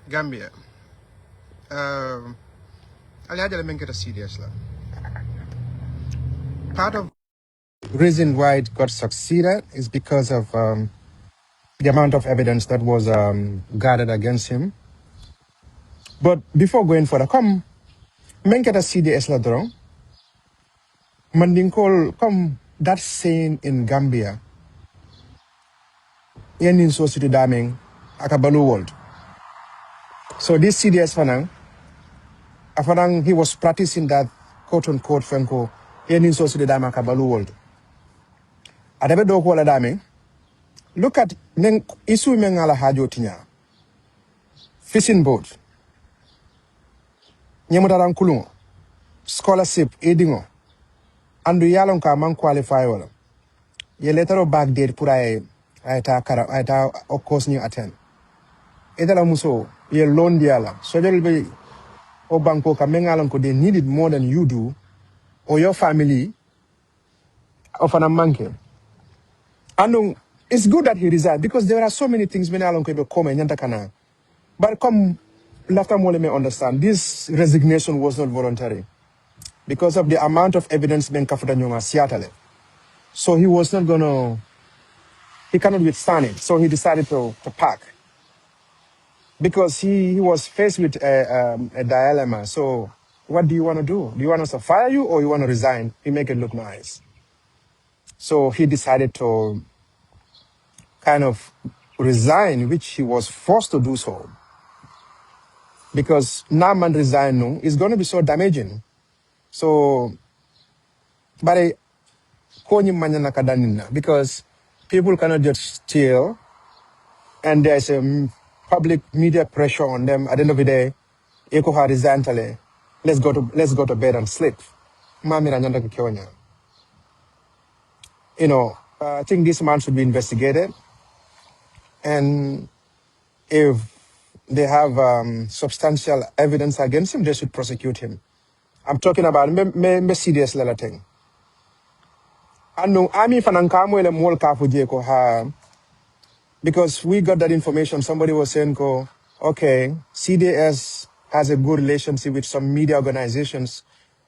Gambia. Alihaja lemenketa CDS la. Part of the reason why it got succeeded is because of the amount of evidence that was gathered against him. But before going further, come menketa CDS la drong. Mandinko come that saying in Gambia. Yenin so city daming akabalu world. So this CDS fanang, afanang he was practicing that quote unquote fenko yenin so city daming akabalu world. Adabe do ko la daming. Look at isu mengala hajo tinya. Fishing boat. Nyamutaran kulungo. Scholarship edingo. Andu yalon ka man qualify wala. Ye letero back date pura aita of course new attend. Edala muso ye loan diala. So there will be o banko ka mengalon ko they needed more than you do or your family of an manke. And it's good that he resigned because there are so many things menalon ko be come nyanta kana. But come Lafta Mole may understand, this resignation was not voluntary because of the amount of evidence being covered in Seattle. So he was not he cannot withstand it. So he decided to pack because he was faced with a dilemma. So what do you want to do? Do you want us to fire you or you want to resign? You make it look nice. So he decided to kind of resign, which he was forced to do so. Because Naman resign is going to be so damaging. So, but because people cannot just steal, and there's a public media pressure on them. At the end of the day, Eko resign tale. Let's go to bed and sleep. I think this man should be investigated, and if they have substantial evidence against him, they should prosecute him. I'm talking about me CDS level thing. And Ami Fanankamu ele mol kafu jeko ha because we got that information. Somebody was saying okay, CDS has a good relationship with some media organizations,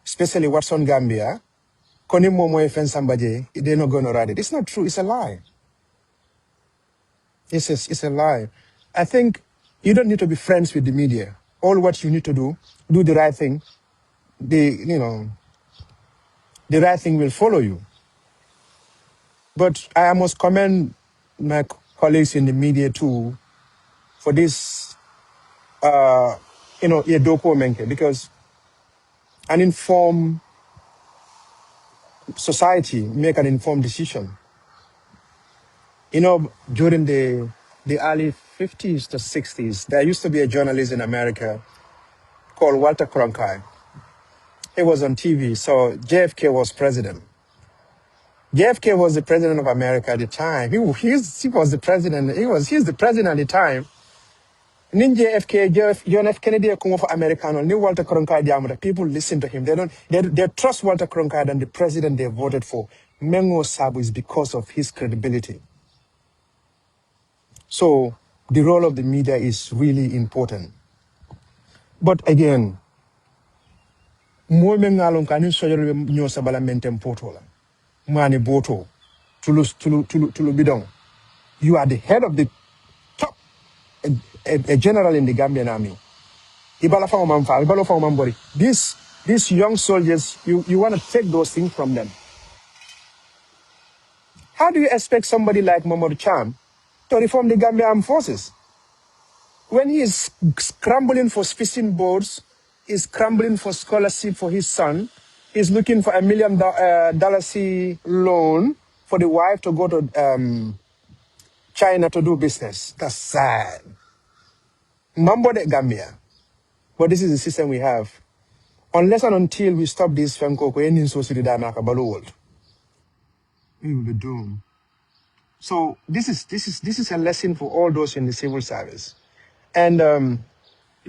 especially what's on Gambia. Koni momo efen somebody, they're not gonna write it. It's not true, it's a lie. It's a lie. I think you don't need to be friends with the media. All what you need to do the right thing. The right thing will follow you. But I must commend my colleagues in the media too for this, because an informed society make an informed decision. During the early 50s to 60s, there used to be a journalist in America called Walter Cronkite. He was on TV, so JFK was president. JFK was the president of America at the time. He was the president. He's the president at the time. Nin JFK, John F. Kennedy, for Americano, new Walter Cronkite, people listen to him. They trust Walter Cronkite and the president they voted for. Mengo Sabu is because of his credibility. So the role of the media is really important. But again, more mengalon kanin soyoro nyo sabala mentem potola. Mani boto. Tulu bidong. You are the head of the top, a general in the Gambian army. These young soldiers, you want to take those things from them. How do you expect somebody like Mamat Cham to reform the Gambian armed forces? When he is scrambling for fishing boats, he's scrambling for scholarship for his son, he's looking for $1 million loan for the wife to go to China to do business. That's sad. Mambo de Gambia. But this is the system we have. Unless and until we stop this Fenkoko in society world, we will be doomed. So this is a lesson for all those in the civil service. And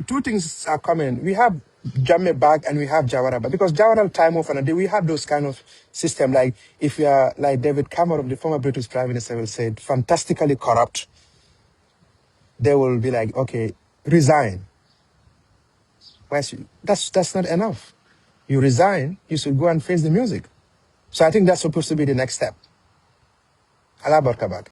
two things are coming. We have Jamme back and we have Jawara back. Because Jawara time off and a day, we have those kind of system. Like if you are like David Cameron, the former British Prime Minister, will say fantastically corrupt. They will be like, okay, resign. That's not enough. You resign, you should go and face the music. So I think that's supposed to be the next step. Allah Barkabak.